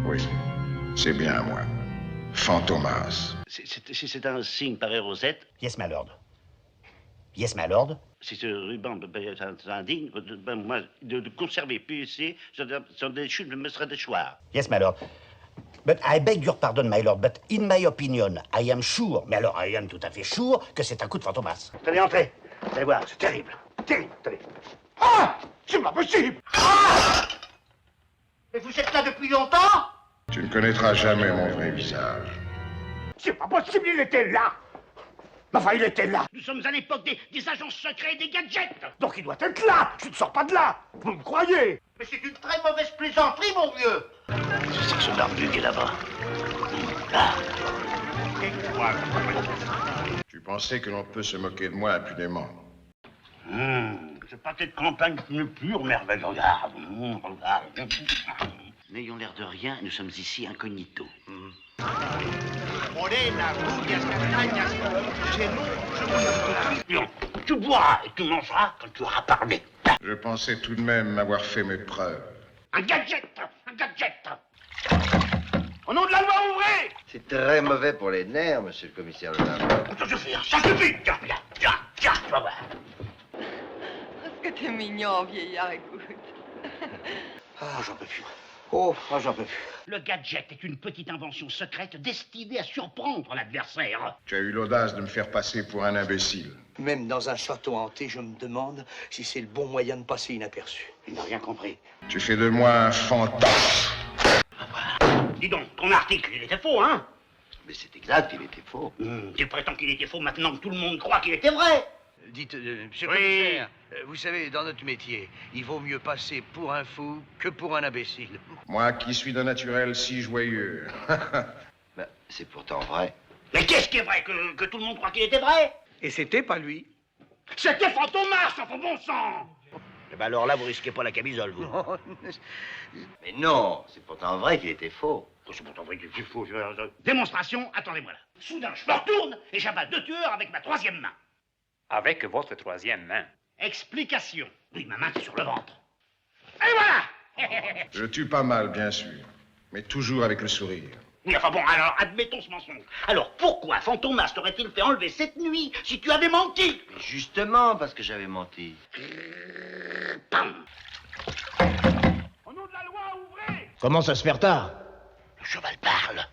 Oui, c'est bien moi. Fantomas. C'est un signe pareil rosette. Yes, my lord. Yes, my lord. Si ce ruban est indigne, moi, de conserver PEC sur des chutes me serait déchoir. Yes, my lord. But I beg your pardon, my lord, but in my opinion, I am sure, mais alors I am tout à fait sure, que c'est un coup de Fantomas. Tenez, entrez. Vous allez voir, c'est terrible. Terrible, terrible. Ah! C'est pas possible! Ah! Et vous êtes là depuis longtemps? Tu ne connaîtras jamais mon vrai visage. C'est pas possible, il était là! Enfin, il était là! Nous sommes à l'époque des agents secrets et des gadgets. Donc il doit être là! Je ne sors pas de là! Vous me croyez? Mais c'est une très mauvaise plaisanterie, mon vieux. C'est que ce barbu qui est là-bas. Là. Tu pensais que l'on peut se moquer de moi impunément. Ce pâté de campagne n'est pure merveille. Regarde. Regarde. N'ayons l'air de rien, nous sommes ici incognito. Tu boiras et tu mangeras quand tu auras parlé. Je pensais tout de même avoir fait mes preuves. Un gadget! Un gadget! Au nom de la loi, ouvrez! C'est très mauvais pour les nerfs, monsieur le commissaire Ledin. Ça suffit, ça suffit! Tiens, tu vas voir. Est-ce que t'es mignon, vieillard, écoute. Ah, j'en peux plus. Oh, j'en peux plus. Le gadget est une petite invention secrète destinée à surprendre l'adversaire. Tu as eu l'audace de me faire passer pour un imbécile. Même dans un château hanté, je me demande si c'est le bon moyen de passer inaperçu. Il n'a rien compris. Tu fais de moi un fantoche. Dis donc, ton article, il était faux, hein? Mais c'est exact, il était faux. Tu prétends qu'il était faux maintenant que tout le monde croit qu'il était vrai. Dites, monsieur le Oui. commissaire, vous savez, dans notre métier, il vaut mieux passer pour un fou que pour un imbécile. Moi qui suis d'un naturel si joyeux. Ben, c'est pourtant vrai. Mais qu'est-ce qui est vrai? Que tout le monde croit qu'il était vrai? Et c'était pas lui. C'était Fantomas, enfin bon sang! Eh ben alors là, vous risquez pas la camisole, vous. Mais non, c'est pourtant vrai qu'il était faux. C'est pourtant vrai qu'il est faux. Démonstration, attendez-moi là. Soudain, je me retourne et j'abats 2 tueurs avec ma 3e main. Avec votre 3e main. Explication. Oui, ma main est sur le ventre. Et voilà! Je tue pas mal, bien sûr. Mais toujours avec le sourire. Oui, enfin bon, alors, admettons ce mensonge. Alors, pourquoi Fantomas t'aurait-il fait enlever cette nuit si tu avais menti? Mais justement parce que j'avais menti. Pam! Au nom de la loi, ouvrez! Comment ça se fait tard? Le cheval parle.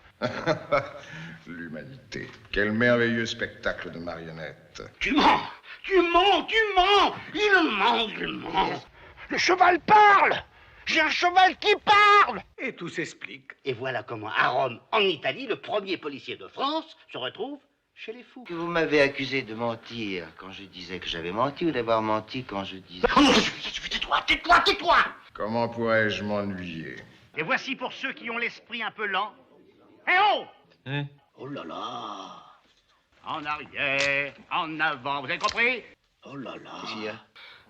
L'humanité. Quel merveilleux spectacle de marionnettes. Tu mens! Tu mens! Tu mens! Il ment! Le cheval parle! J'ai un cheval qui parle! Et tout s'explique. Et voilà comment, à Rome, en Italie, le premier policier de France se retrouve chez les fous. Que vous m'avez accusé de mentir quand je disais que j'avais menti ou d'avoir menti quand je disais... Oh non, ça suffit, tais-toi, tais-toi, tais-toi! Comment pourrais-je m'ennuyer? Et voici pour ceux qui ont l'esprit un peu lent. Eh oh! Oh là là! En arrière, en avant, vous avez compris? Oh là là! Qu'est-ce qu'il y a?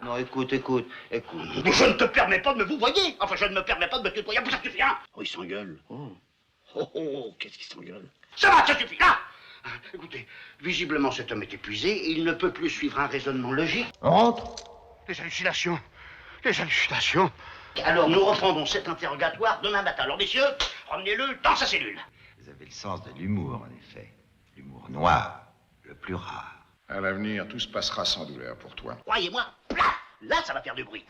Non, écoute. Mais je ne te permets pas de me vous voyer. Enfin, je ne me permets pas de me tutoyer. Ça suffit, hein? Oh, il s'engueule. Oh, qu'est-ce qu'il s'engueule? Ça va, ça suffit, là! Écoutez, visiblement, cet homme est épuisé et il ne peut plus suivre un raisonnement logique. On rentre? Les hallucinations! Les hallucinations! Alors, nous reprendrons cet interrogatoire demain matin. Alors, messieurs, ramenez-le dans sa cellule. Vous avez le sens de l'humour, en effet. L'humour noir, le plus rare. À l'avenir, tout se passera sans douleur pour toi. Croyez-moi, là, ça va faire du bruit.